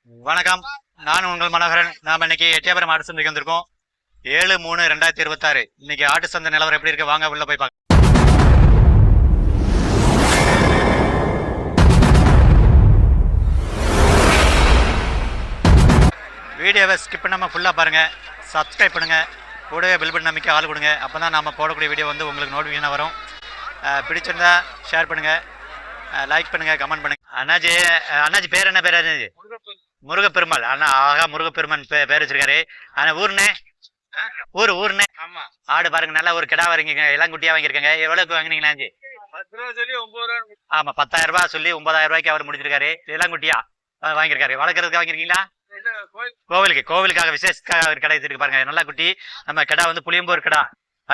வணக்கம், நான் உங்கள் மனோகரன். நாம இன்னைக்கு எட்டயபுரம் ஆட்டு சந்தைக்கு வந்திருக்கோம். 7/3/2026 இன்னைக்கு ஆட்டு சந்தை நிலவரம் எப்படி இருக்கு, வாங்க உள்ள போய் பார்க்கலாம். வீடியோவை ஸ்கிப் பண்ணாம ஃபுல்லா பாருங்க, சப்ஸ்கிரைப் பண்ணுங்க, கூடவே பெல் பட்டன் அமைக்க ஆள் கொடுங்க. அப்பதான் நாம போடக்கூடிய வீடியோ வந்து உங்களுக்கு நோட்டிஃபிகேஷன் வரும். பிடிச்சிருந்தா ஷேர் பண்ணுங்க, லைக் பண்ணுங்க, கமெண்ட் பண்ணுங்க. அண்ணாஜி பேர் என்ன பேர்? அண்ணாஜி முருகப்பெருமாள். அண்ணா ஆகா, முருகப்பெருமான் பேர் வச்சிருக்காரு. ஆனா ஊர்னே ஊர்னே ஆடு பாருங்க, நல்லா ஒரு கிடா வாங்கிருங்க, இளங்குட்டியா வாங்கிருக்காங்க. எவ்வளவுக்கு வாங்கினீங்களா? ஆமா, 10,000 ரூபாய் சொல்லி 9,000 ரூபாய்க்கு அவர் முடிச்சிருக்காரு. இளங்குட்டியா வாங்கிருக்காரு. வளர்க்கறதுக்கு வாங்கிருக்கீங்களா? கோவிலுக்காக விசேஷத்துக்காக ஒரு கடை இருக்கு பாருங்க. நல்லா குட்டி நம்ம கிடா வந்து புளியம்பூர் கிடா,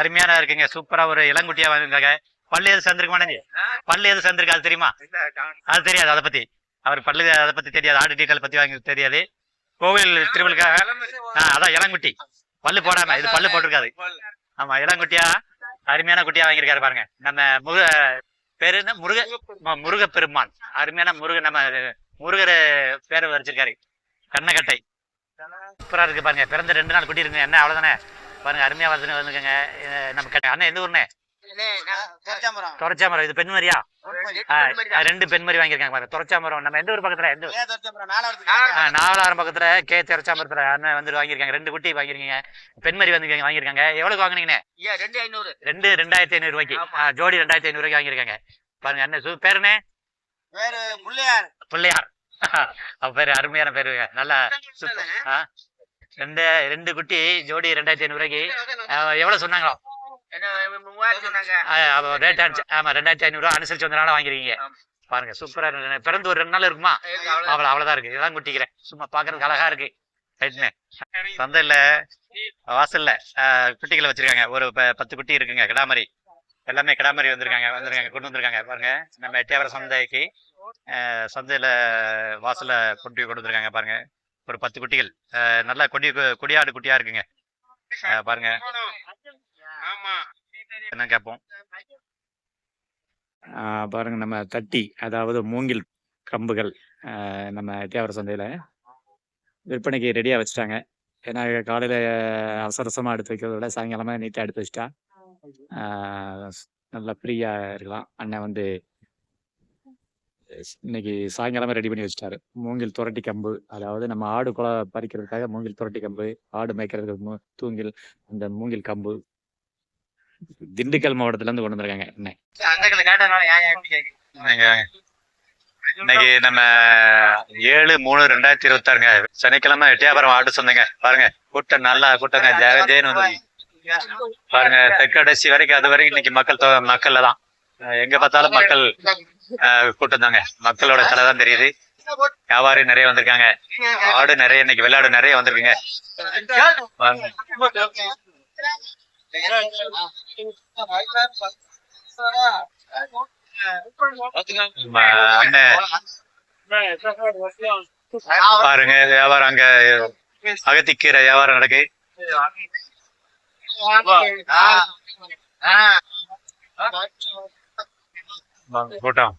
அருமையான இருக்குங்க. சூப்பரா ஒரு இளங்குட்டியா வாங்கிருக்காங்க. பல்லு எது சேர்ந்திருக்கு மாட்டேங்க? பல்லு எது சேர்ந்திருக்கு அது தெரியுமா? அது தெரியாது. அதை பத்தி அவருக்கு பல்லு அதை பத்தி தெரியாது. ஆடு டீட்டெயில் பத்தி வாங்கி தெரியாது. கோவில் திருவிழுக்காக அதான் இளங்குட்டி, பல்லு போடாம இது பல்லு போட்டிருக்காது. ஆமா, இளங்குட்டியா அருமையான குட்டியா வாங்கியிருக்காரு பாருங்க. நம்ம பேரு என்ன? முருகப்பெருமான். அருமையான நம்ம முருகர் பேரை வச்சிருக்காரு. கண்ணக்கட்டை சூப்பரா இருக்கு பாருங்க. பிறந்த 2 நாள் குட்டி இருக்குங்க. என்ன அவ்வளவுதானே பாருங்க, அருமையா வந்துருங்க. நம்ம அண்ணன் எந்த ஊர்னே? தொரச்சாமரம். இது பெண் மாதிரியா? 2 பெண் மாதிரி வாங்கியிருக்காங்க பாருங்க. தொரச்சாமரம் நம்ம எந்த ஊர் பக்கத்துல? நாவலாரம் பக்கத்துல கே தொரச்சாமரத்துல அண்ணன் வந்து வாங்கியிருக்காங்க. 2 குட்டி வாங்கிருக்கீங்க, பெண் மாதிரி வந்து வாங்கியிருக்காங்க. எவ்வளவு வாங்கினீங்கன்னு? 2,500 ரூபாய்க்கு ஜோடி. 2,500 ரூபாய்க்கு வாங்கியிருக்காங்க பாருங்க. அண்ணன் பேருனே? பிள்ளையார். அவ பேரு அருமையான பேரு. நல்லா 2 குட்டி ஜோடி 2,500 ரூபாய்க்கு. எவ்வளவு சொன்னாங்களோ? ஆமா, 2,500 ரூபாய் அனுசரிச்சு வந்தனால வாங்கிருக்கீங்க பாருங்க. சூப்பரா இருக்கு. பிறந்து ஒரு 2 நாள் இருக்குமா? அவ்வளவுதான் இருக்கு. இதெல்லாம் குட்டிக்கிறேன். சும்மா பாக்குறதுக்கு அழகா இருக்கு. சந்தையில வாசல்ல குட்டிகளை வச்சிருக்காங்க. ஒரு 10 குட்டி இருக்குங்க. கிடாமரி எல்லாமே கிடாமரி வந்திருக்காங்க கொண்டு வந்திருக்காங்க பாருங்க. நம்ம எட்டயபுரம் சந்தைக்கு சந்தையில வாசல்ல குட்டி கொண்டு வந்திருக்காங்க பாருங்க. ஒரு 10 குட்டிகள் நல்லா கொடியாடு குட்டியா இருக்குங்க பாருங்க. என்ன கேட்போம் பாருங்க. நம்ம தட்டி, அதாவது மூங்கில் கம்புகள் நம்ம எட்டயபுரம் சந்தையில விற்பனைக்கு ரெடியா வச்சுட்டாங்க. ஏன்னா காலையில அவசரமா எடுத்து வைக்கிறத விட சாயங்காலமா நீட்டா எடுத்து வச்சுட்டா நல்லா ஃப்ரீயா இருக்கலாம். அண்ணன் வந்து இன்னைக்கு சாயங்காலமே ரெடி பண்ணி வச்சுட்டாரு. மூங்கில் துரட்டி கம்பு, அதாவது நம்ம ஆடு குலை பறிக்கிறதுக்காக மூங்கில் துரட்டி கம்பு, ஆடு மேய்க்கிறதுக்கு தூங்கில், அந்த மூங்கில் கம்பு திண்டுக்கல் மாவட்டத்துல இருந்து கொண்டு வந்திருக்காங்க. இன்னைக்கு நம்ம 7/3/2026 சனிக்கிழமை எட்டயபுரம் ஆட்டு சந்தைங்க பாருங்க. கூட்டம் நல்லா கூட்டங்க, ஜெயன்னு வந்து பாருங்க. தெற்கடைசி வரைக்கும் அது வரைக்கும் இன்னைக்கு மக்கள்ல தான். எங்க பார்த்தாலும் மக்கள் கூட்டம் தாங்க. மக்களோட தலை தான் தெரியுது. வியாபாரி நிறைய வந்திருக்காங்க. ஆடு நிறைய, இன்னைக்கு வெள்ளாடு நிறைய வந்திருக்குங்க. பாருங்க வியாபாரம், அங்க அகத்திக்கீரை வியாபாரம் நடக்கு. கூட்டம்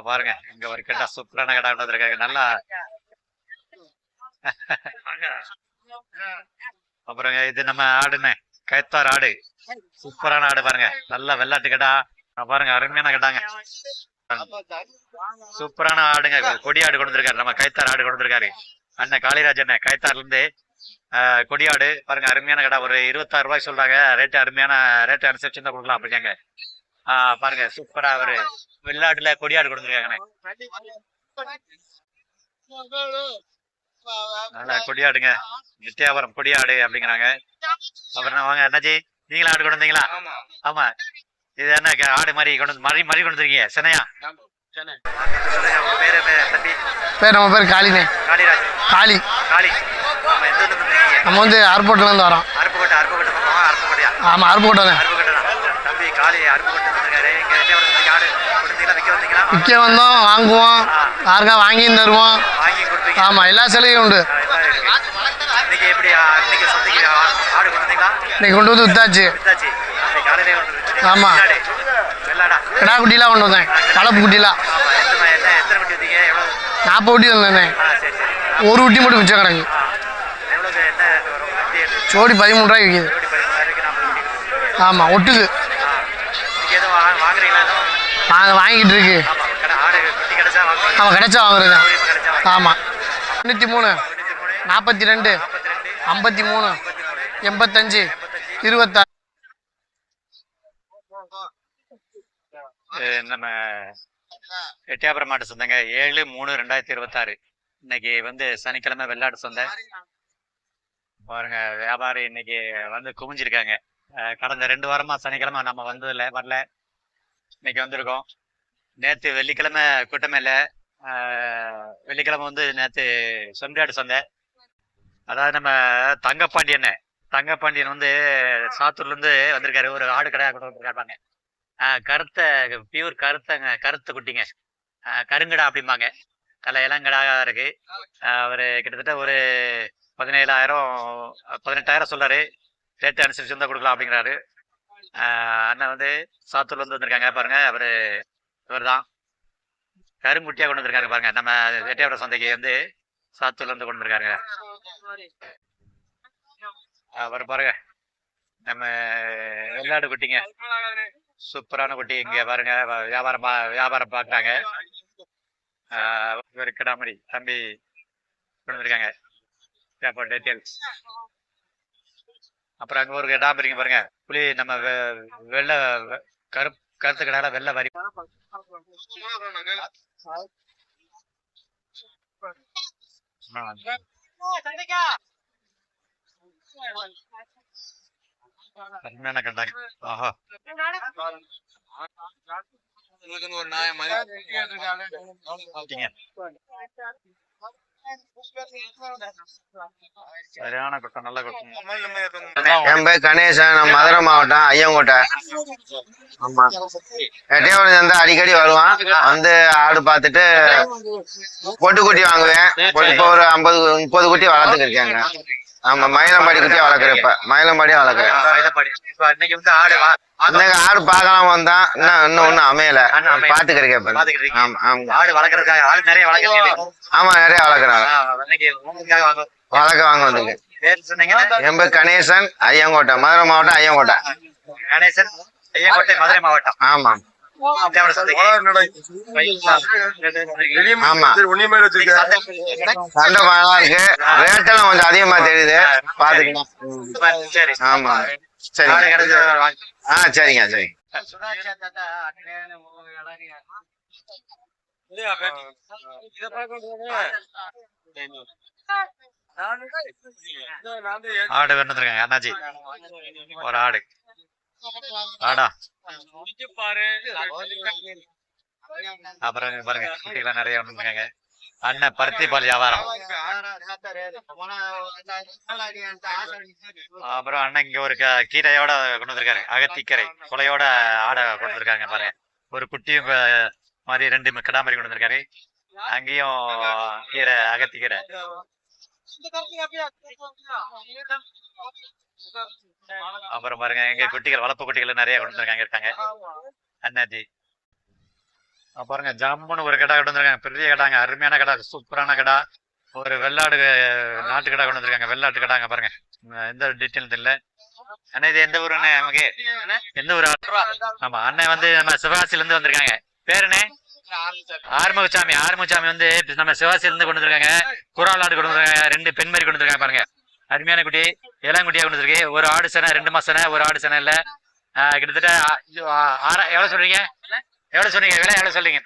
பாருங்க. இங்க ஒரு கடை, சூப்பரான கடை வந்திருக்காங்க. நல்லா அப்புறம் இது நம்ம ஆடுன்னு கைத்தார் ஆடு, சூப்பரான ஆடு பாருங்க. நல்ல வெள்ளாட்டு கடா பாருங்க, அருமையான கடாங்க. சூப்பரான ஆடுங்க. கொடியாடு கொண்டு வந்திருக்காரு. நம்ம கைத்தார் ஆடு கொண்டு வந்திருக்காரு அண்ணன் காளிராஜ் அண்ணன். கைத்தார்ல இருந்து கொடியாடு பாருங்க, அருமையான கடா. ஒரு 26 ரூபாய் சொல்றாங்க. ரேட்டு அருமையான ரேட்டு அனுசரிச்சு தான் கொடுக்கலாம் அப்படிங்க. பாருங்க சூப்பரா ஒரு வெள்ளாட்டுல கொடியாடு கொண்டு வந்திருக்காங்க. நல்லா கொடியாடுங்க, எட்டயபுரம் கொடியாடு அப்படிங்கிறாங்க. அப்புறம் வாங்க அண்ணாச்சி, நீங்களும் ஆடு கொண்டு வந்தீங்களா? ஆமா, இது என்ன ஆடு மாதிரி கொண்டு மறி கொண்டு வந்திருக்கீங்க? சென்னையா? பேர் நம்ம பேர் காளினே. காளிராஜ். காளி. நம்ம வந்து அருப்புக்கோட்டையில இருந்து வரோம். ஆமா, அருப்புக்கோட்டை தான். விற்க வந்தோம், வாங்குவோம், யாருக்கா வாங்கியும் தருவோம். ஆமா, எல்லா செலவையும் உண்டு. இன்னைக்கு கொண்டு வந்து வித்தாச்சு. ஆமா, வெள்ளாடா கிடா குட்டிலாம் கொண்டு வந்தேன், வளர்ப்பு குட்டிலாம். ஆமா எத்தனை குட்டி வந்தீங்க எவ்வளவு 40 குட்டி வந்தேன். சரி சரி ஒரு குட்டி மட்டும் மிச்சம் கிடக்கு. எவ்வளவு என்ன வரும் குட்டி ஜோடி 13 ரூபாய்க்கு விற்கிது. ஜோடி 13,000 40 குட்டி ஆமாம், ஒட்டுது. நீங்க எதுவும் வாங்குறீங்களா எதுவும் வாங்கிட்டு இருக்கு. ஆமா ஆடு குட்டி கிடைச்சா வாங்குவீங்க ஆமாம், கிடைச்சா வாங்குறது. கிடைச்சா ஆமாம். 93 42 53 85 26. நம்ம எட்டியாபுரம் மாட்டு சொந்தங்க 7/3/2026 இன்னைக்கு வந்து சனிக்கிழமை வெள்ளாடு சொந்த பாருங்க. வியாபாரி இன்னைக்கு வந்து குமிஞ்சிருக்காங்க. கடந்த 2 வாரமா சனிக்கிழமை நம்ம வரல, இன்னைக்கு வந்திருக்கோம். நேற்று வெள்ளிக்கிழமை கூட்டமே இல்லை. வெள்ளிக்கிழமை வந்து நேற்று சொந்தாடு சொந்த. அதாவது நம்ம தங்கப்பாண்டியன் வந்து சாத்தூர்ல இருந்து வந்திருக்காரு. ஒரு ஆடு கடையாக கூட வந்திருக்காங்க. கருத்த பியூர் கருத்த குட்டிங்க, கருங்கடா அப்படிம்பாங்க. நல்ல இளங்கடா இருக்கு. அவரு கிட்டத்தட்ட ஒரு 18,000 சொல்றாரு. ரேட்டு அனுசரிச்சு வந்தா கொடுக்கலாம் அப்படிங்கிறாரு. அண்ணன் வந்து சாத்தூர்ல இருந்து வந்திருக்காங்க. பாருங்க, இவர் தான் கருங்குட்டியா கொண்டு வந்திருக்காங்க. பாருங்க, நம்ம எட்டியாபுரம் சந்தைக்கு வந்து சாத்தூர்ல இருந்து கொண்டு வந்திருக்காங்க. அவர் பாருங்க, நம்ம வெள்ளாடு குட்டிங்க, சூப்பரான குட்டி. இங்க பாருங்க, வியாபாரம் பாக்குறாங்க. ஒரு கிடாமரி தம்பி கொண்டு வந்திருக்காங்க. அப்புறம் அங்க ஒரு கிடாமரிங்க பாருங்க, புலி நம்ம வெள்ளை கருத்து கடால வெள்ளை வரி. அருமையான கண்டாங்க. ஆஹா, சரியான குட்டம், நல்ல குட்டம். என் பேர் கணேசன், நான் மதுரை மாவட்டம் ஐயங்கோட்டை. ஆமா, எட்டையாபுரம் சந்தை அடிக்கடி வருவான். வந்து ஆடு பார்த்துட்டு பொட்டு குட்டி வாங்குவேன். இப்போ ஒரு 50-30 குட்டி வளர்த்துக்கு இருக்காங்க. ஆமா, மயிலம்பாடி குட்டியா வளர்க்குறேன். இப்ப மயிலம்பாடியா வளர்க்குறேன். இன்னைக்கு ஆடு பார்க்கலாம் வந்தான், இன்னும் ஒண்ணும் அமையல. பாத்துக்கிறேன். ஆடு வளர்க்கறதுக்காக ஆடு நிறைய வளர்க்குறீங்க. ஆமா, நிறைய வளர்க்குறாங்க. வாங்க வந்துருக்கு. என் பேர் கணேசன், ஐயங்கோட்டை, மதுரை மாவட்டம் ஐயங்கோட்டை. கணேசன், ஐயங்கோட்டை, மதுரை மாவட்டம். ஆமா ஆமா, சண்டை நல்லா இருக்கு. ரேட்டெல்லாம் கொஞ்சம் அதிகமா தெரியுது, பாத்துக்கலாம். ஆமா, சரி. சரிங்க சரி. ஆடு வந்துருக்காங்க அண்ணாச்சி. ஒரு ஆடு ஆடா. அப்புறம் பாருங்க, குட்டிகளாம் நிறைய வந்துருக்காங்க. அண்ணன் பருத்தி பால் வியாபாரம். அப்புறம் அண்ணன் இங்க ஒரு கீரையோட கொண்டு வந்திருக்காரு. அகத்திக்கரை கொலையோட ஆடை கொண்டு வந்திருக்காங்க பாருங்க. ஒரு குட்டியும் மாதிரி 2 கிடா மாதிரி கொண்டு வந்திருக்காரு. அங்கேயும் கீரை, அகத்திக்கீரை. அப்புறம் பாருங்க, எங்க குட்டிகள், வளர்ப்பு குட்டிகள் நிறைய கொண்டு இருக்காங்க அண்ணாஜி. பாருங்க, ஜம்முன்னு ஒரு கடா கொண்டு வந்திருக்காங்க. பெரிய கடாங்க, அருமையான கடா, சூப்பரான கடா. ஒரு வெள்ளாடு நாட்டு கடா கொண்டு வந்திருக்காங்க. வெள்ளாட்டு கடாங்க பாருங்க. எந்த டீட்டெயில் தெரியல. அண்ணா, இது எந்த ஊருன்னு நமக்கு? எந்த ஊர்? ஆமா, அண்ணன் வந்து நம்ம சிவகாசில இருந்து வந்திருக்காங்க. பேருண்ணே? ஆறுமுகசாமி. ஆறுமுகசாமி வந்து நம்ம சிவகாசில இருந்து கொண்டு வந்திருக்காங்க. குரால் ஆடு கொண்டு வந்திருக்காங்க. 2 பெண் மாதிரி கொண்டு வந்திருக்காங்க பாருங்க. அருமையான குட்டி, இளங்குட்டியா கொண்டு வந்திருக்கு. ஒரு ஆடு சேனை, 2 மாசம் சேனை, ஒரு ஆடு சேனை இல்ல. கிட்டத்தட்ட எவ்வளவு சொல்றீங்க? எவ்வளவு சொன்னீங்க? விலை எவ்வளவு சொல்றீங்க?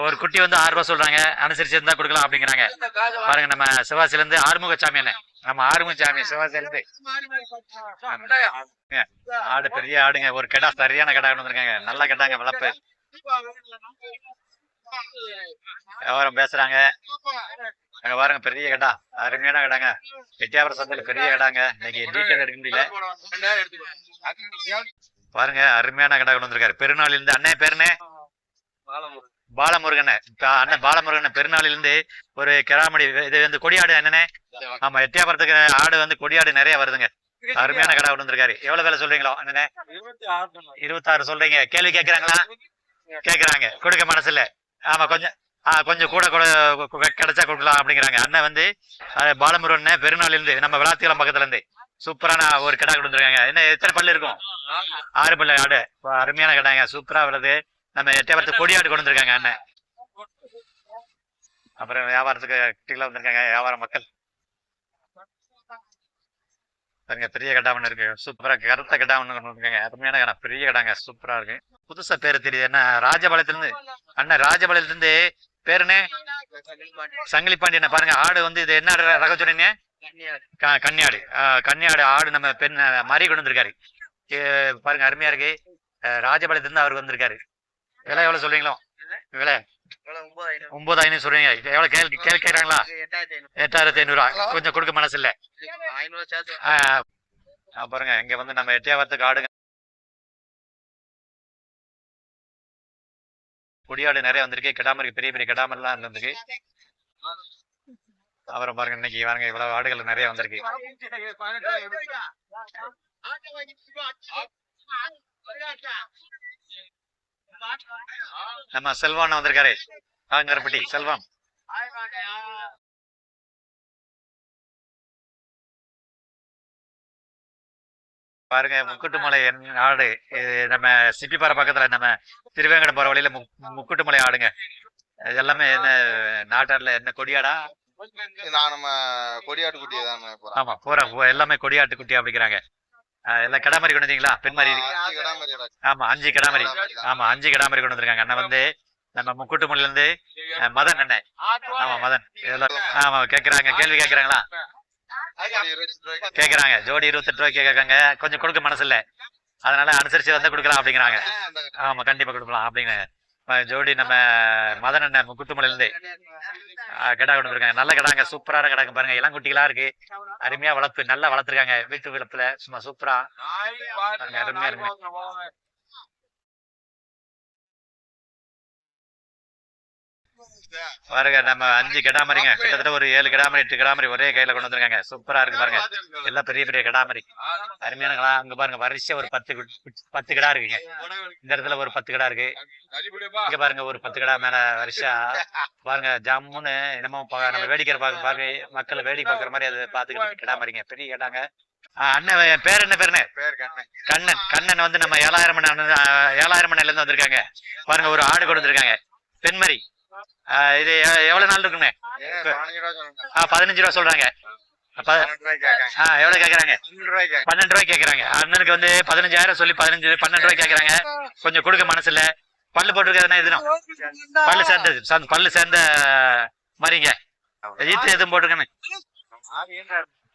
ஒரு குட்டி வந்து 6 ரூபாய் சொல்றாங்க. அனுசரிச்சு இருந்தா கொடுக்கலாம் அப்படிங்கிறாங்க. பாருங்க, நம்ம சிவகாசில இருந்து ஆறுமுகசாமி அண்ணன். நம்ம ஆறுமுகசாமி சிவகாசில இருந்து. ஆடு பெரிய ஆடுங்க. ஒரு கடா, சரியான கடா கொண்டு வந்திருக்காங்க. நல்லா கட்டாங்க, வளர்ப்பு. வியாபாரம் பேசுறாங்க. அங்க பாருங்க, பெரிய கடா, அருமையான கடாங்க. எட்டியாபுரம் சந்தையில பெரிய கடாங்க. இன்னைக்கு டீட்டெயில் எடுக்க முடியல. பாருங்க, அருமையான கடா கொண்டு வந்திருக்காரு. பெருநாளில இருந்து. அண்ணன் பேருனே? பாலமுருகன். அண்ணன் பாலமுருகன் பெருநாளில இருந்து ஒரு கிராமடி. இது வந்து கொடியாடு அண்ணனே. ஆமா, எட்டியாபுரத்துக்கு ஆடு வந்து கொடியாடு நிறைய வருதுங்க. அருமையான கடை கொண்டு வந்திருக்காரு. எவ்வளவு வேலை சொல்றீங்களோ அண்ணனே? 26 சொல்றீங்க. கேள்வி கேட்கறாங்களா? கேட்கறாங்க. கொடுக்க மனசு இல்ல. ஆமா கொஞ்சம் கொஞ்சம் கூட கூட கிடைச்சா கொடுக்கலாம் அப்படிங்கிறாங்க. அண்ணன் வந்து பாலமுருகன் பெருநாள் இருந்து நம்ம விளாத்திக்குளம் பக்கத்துல இருந்து சூப்பரான ஒரு கடை கொண்டு வந்திருக்காங்க. என்ன எத்தனை பல்லு இருக்கும்? 6 பல்லு ஆடு. அருமையான கடைங்க. சூப்பரா வருது. நம்ம எட்டயபுரத்து கொடியாடு கொண்டு வந்திருக்காங்க அண்ணன். அப்புறம் வியாபாரத்துக்கு குட்டிகளா வந்திருக்காங்க. வியாபார மக்கள் பாருங்க. பெரிய கடை ஒண்ணு இருக்கு. சூப்பரா கருத்த கடை ஒண்ணு கொண்டு வந்திருக்காங்க. அருமையான கடை. பெரிய கடைங்க. சூப்பரா இருக்கு. புதுசா பேரு தெரியுது. என்ன ராஜபாளையத்துல இருந்து அண்ணன் ராஜபாளையத்துல இருந்து பேருன்னு சங்கிலி பாண்டியன பாருங்க. ஆடு வந்து இது என்ன ரகம் சொன்னீங்க? கன்னியாடு. கன்னியாடு ஆடு நம்ம பெண் மாதிரி கொண்டு வந்திருக்காரு. பாருங்க அருமையா இருக்கு. ராஜபாளையத்துல இருந்து அவர் வந்திருக்காரு. விலை எவ்வளவு சொல்றீங்களோ? விலை 9,500 சொல்றீங்க. எவ்வளவு கேட்கறாங்களா? 8,500. கொஞ்சம் கொடுக்க மனசு இல்ல. பாருங்க இங்க வந்து நம்ம எட்டயபுரத்துக்கு ஆடுங்க கொடியாடு நிறைய வந்திருக்கு. கிடாமருக்கு பெரிய பெரிய கிடாமர்லாம் இருந்திருக்கு. அப்புறம் பாருங்க இன்னைக்கு பாருங்க இவ்வளவு ஆடுகள் நிறைய வந்திருக்கு. நம்ம செல்வான் வந்திருக்காரு. காங்கரப்பட்டி செல்வம். பாருங்க முக்குட்டுமலை ஆடு. நம்ம சிப்பிப்பாறை பக்கத்துல நம்ம திருவேங்கடம் போற வழியில முக்குட்டுமலை ஆடுங்க. எல்லாமே என்ன நாட்டாடுல என்ன கொடியாடா? நம்ம கொடியாட்டு குட்டி தான். ஆமா போற எல்லாமே கொடியாட்டு குட்டி அப்படிங்கிறாங்க. எல்லாம் கிடாமரி கொண்டு வந்தீங்களா? பெண்மாரி. ஆமா 5 கிடாமரி. ஆமா 5 கிடாமரி கொண்டு வந்திருக்காங்க. அண்ணன் வந்து நம்ம முக்குட்டுமலையில இருந்து மதன் அண்ணன். ஆமா மதன். ஆமா கேக்குறாங்க. கேள்வி கேக்குறாங்களா? கேக்குறாங்க. ஜோடி 28 ரூபாய்க்கு கேட்காங்க. கொஞ்சம் கொடுக்க மனசு இல்ல. அதனால அனுசரிச்சு வந்து கொடுக்கலாம் அப்படிங்கிறாங்க. ஆமா கண்டிப்பா கொடுக்கலாம் அப்படிங்கிறாங்க. ஜோடி நம்ம மதன் அண்ணன் முக்குட்டுமலையில இருந்து கடா கொண்டு வந்திருக்காங்க. நல்ல கடாங்க. சூப்பரான கடாங்க. பாருங்க இளங்குட்டிகளா இருக்கு. அருமையா வளர்ப்பு நல்லா வளர்த்துருக்காங்க. வீட்டு வளர்ப்புல சும்மா சூப்பரா அருமையா இருக்கு. பாருங்க நம்ம 5 கிடாமரிங்க. கிட்டத்தட்ட ஒரு 7 கிடாமரி 8 கிடாமரி ஒரே கையில கொண்டு வந்திருக்காங்க. சூப்பரா இருக்கு பாருங்க. எல்லாம் பெரிய பெரிய கிடாமரி. அருமையான கடா. அங்க பாருங்க வரிசையா ஒரு 10 கிடா இருக்குங்க. இந்த இடத்துல ஒரு 10 கிடா இருக்கு. இங்க பாருங்க ஒரு 10 கிடா மேல வரிசையா பாருங்க. ஜம்முன்னு என்னமோ நம்ம வேடிக்கை பாக்க மக்களை வேடிக்கை பாக்குற மாதிரி அதை பாத்துக்கிட்டு கிடாமரிங்க. பெரிய கிடாங்க. அண்ணன் பேர் என்ன? பேருன்னு கண்ணன். கண்ணன் வந்து நம்ம 7,000 மணில இருந்து வந்திருக்காங்க. பாருங்க ஒரு ஆடு கொண்டு வந்திருக்காங்க. பெண்மரி. இது எவ்வளவு நாள் இருக்குங்க? 15 ரூபா சொல்றாங்க. எவ்வளவு கேக்குறாங்க? 12 ரூபாய் கேக்குறாங்க. அண்ணனுக்கு வந்து 15,000 சொல்லி 12 ரூபாய் கேக்குறாங்க. கொஞ்சம் கொடுக்க மனசு இல்ல. பல்லு போட்டுருக்காதுன்னா எதுவும் பல்லு சேர்ந்த மாதிரிங்க. ஈத்து எதுவும் போட்டிருக்கேன்னு.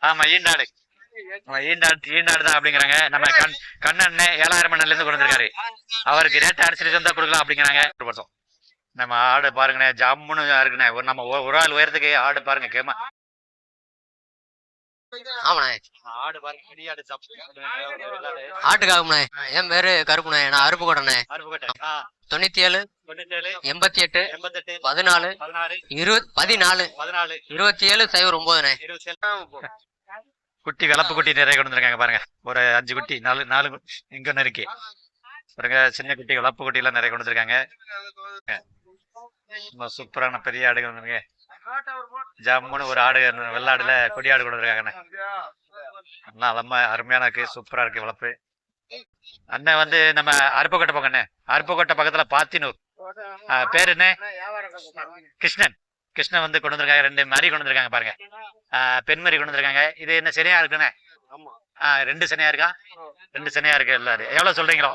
ஆமா ஈண்டாடு. ஈண்டாடு தான் அப்படிங்கிறாங்க. நம்ம கண்ணன் 7,000 மணில இருந்து கொண்டு வந்திருக்காரு. அவருக்கு ரேட் அனுசரிச்சு தான் கொடுக்கலாம் அப்படிங்கிறாங்க. நம்ம ஆடு பாருங்கண்ணே ஜம்முன்னு இருக்குண்ணே. நம்ம ஒரு ஆள் உயரத்துக்கு ஆடு பாருங்க. கேமா ஆமாண்ணே. ஆடு பாருங்க. பெரிய ஆடு. ஆட்டுக்காகும்ண்ணே. என் பேரு கருப்புண்ணே. நான் அருப்புக்கோட்டைண்ணே. 97 88 14 14 27 09ண்ணே. குட்டி வளர்ப்பு குட்டி நிறைய கொண்டு வந்திருக்காங்க. பாருங்க ஒரு 5 குட்டி 4 இங்க ஒண்ணு இருக்கு பாருங்க. சின்ன குட்டி வளர்ப்பு குட்டி எல்லாம் நிறைய கொண்டு வந்திருக்காங்க. சூப்பரான பெரிய ஆடுகள் வந்துருங்க. ஜம்முன்னு ஒரு ஆடு வெள்ளாடுல கொடியாடு கொண்டு வந்திருக்காங்க. நல்லா அலமா அருமையான இருக்கு. சூப்பரா இருக்கு வளர்ப்பு. அண்ணன் வந்து நம்ம அருப்புக்கோட்டை பக்கம். அருப்புக்கோட்டை பக்கத்துல பாத்தினூர். பேரு என்ன? கிருஷ்ணன். கிருஷ்ணன் வந்து கொண்டு வந்திருக்காங்க. 2 மாதிரி கொண்டு வந்திருக்காங்க பாருங்க. பெண்மரி கொண்டு வந்திருக்காங்க. இது என்ன சனியா இருக்குண்ணே? 2 சனியா இருக்கா? 2 சனியா இருக்கு. எல்லாரும் எவ்வளவு சொல்றீங்களோ?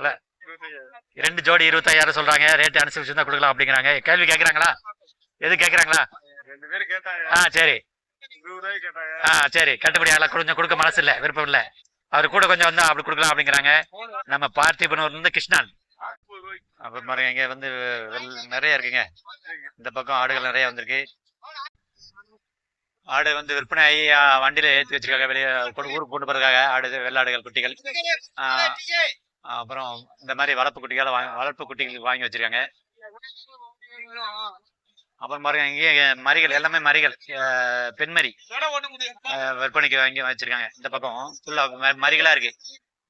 2 ஜோடி 25,000 சொல்றாங்க. ரேட் அனுசரிச்சு தான் கொடுக்கலாம் அப்படிங்கிறாங்க. கேள்வி கேட்கறாங்களா? எது கேட்கறாங்களா? சரி சரி கட்டுப்படி ஆகலாம். கொஞ்சம் கொடுக்க மனசு இல்ல, விருப்பம் இல்ல. அவரு கூட கொஞ்சம் வந்தா அப்படி கொடுக்கலாம் அப்படிங்கிறாங்க. நம்ம பார்த்திபனூர்ல இருந்து கிருஷ்ணன். அப்புறம் பாருங்க இங்க வந்து நிறைய இருக்குங்க. இந்த பக்கம் ஆடுகள் நிறைய வந்திருக்கு. ஆடு வந்து விற்பனை ஆகி வண்டியில ஏற்றி வச்சிருக்காங்க. வெளியே ஊருக்கு கொண்டு போறதுக்காக ஆடு வெள்ளாடுகள் குட்டிகள். அப்புறம் இந்த மாதிரி வளர்ப்பு குட்டிகளுக்கு வாங்கி வச்சிருக்காங்க. அப்புறம் பாருங்க இங்கே மரிகள் எல்லாமே மரிகள் பெண்மரி விற்பனைக்கு வாங்கி வச்சிருக்காங்க. இந்த பக்கம் ஃபுல்லா மரிகளா இருக்கு,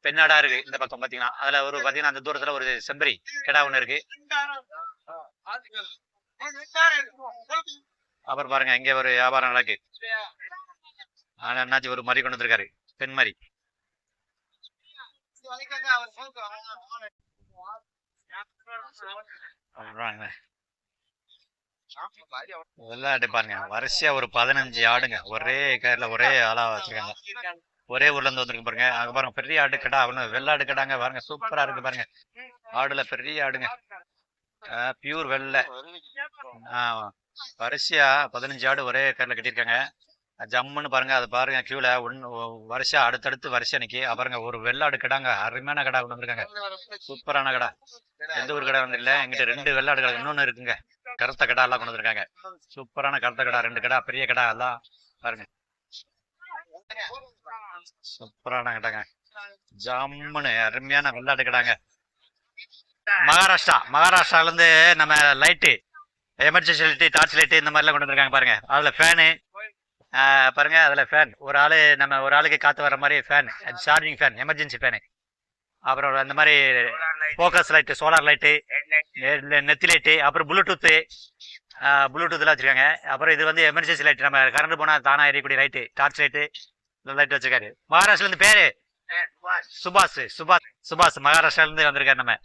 பெண்ணாடா இருக்கு. இந்த பக்கம் பாத்தீங்கன்னா அதுல பாத்தீங்கன்னா அந்த தூரத்துல ஒரு செம்பரி கிடா ஒண்ணு இருக்கு. அப்புறம் பாருங்க இங்க ஒரு வியாபாரம் நடக்கு. என்னாச்சு, ஒரு மரி கொண்டு வந்திருக்காரு, பெண்மரி. வெள்ளாடு பாருங்க, வரிசையா ஒரு 15 ஆடுங்க ஒரே கயிறுல ஒரே ஆளா வச்சிருக்காங்க. ஒரே ஊர்ல இருந்து வந்திருக்கு பாருங்க. அங்க பாருங்க பெரிய ஆடு கடா, அவனு வெள்ளாடு கடாங்க பாருங்க, சூப்பரா இருக்கு பாருங்க. ஆடுல பெரிய ஆடுங்க, பியூர் வெள்ளை. வரிசையா 15 ஆடு ஒரே கயிறுல கட்டியிருக்காங்க. ஜம்முன்னு பாருங்க, அது பாருங்க கியூல வரிசையா அடுத்தடுத்து வரிசையா நிக்கி. பாருங்க ஒரு வெள்ளாடு கடாங்க, அருமையான கடா கொண்டு வந்திருக்காங்க, சூப்பரான கடா. எந்த ஒரு கடை வந்து இல்ல, எங்கிட்ட 2 வெள்ளாடு கடை இன்னொன்னு இருக்குங்க. கருத்த கடா எல்லாம் கொண்டு வந்திருக்காங்க, சூப்பரான கருத்த கடா, 2 கடா, பெரிய கடா எல்லாம் பாருங்க, சூப்பரான கடாங்க, ஜம்முன்னு அருமையான வெள்ளாடு கடாங்க. மகாராஷ்டிரால இருந்து நம்ம light, emergency light, torch light இந்த மாதிரிலாம் கொண்டு வந்திருக்காங்க பாருங்க. அதுல ஃபேனு பாருங்க, அதுல ஃபேன் ஒரு ஆளுக்கு காத்து வர மாதிரி fan, charging fan, emergency fan. அப்புறம் அந்த மாதிரி ஃபோக்கஸ் லைட்டு, சோலார் லைட்டு, நெத்தி லைட்டு, அப்புறம் ப்ளூடூத்லாம் வச்சிருக்காங்க. அப்புறம் இது வந்து எமர்ஜென்சி லைட், நம்ம கரண்ட் போனா தானா எரியக்கூடிய லைட்டு, டார்ச் லைட்டு, லைட் வச்சிருக்காரு. மகாராஷ்டிரால இருந்து பேரு சுபாஷ் மகாராஷ்டிரால இருந்து வந்திருக்காரு நம்ம.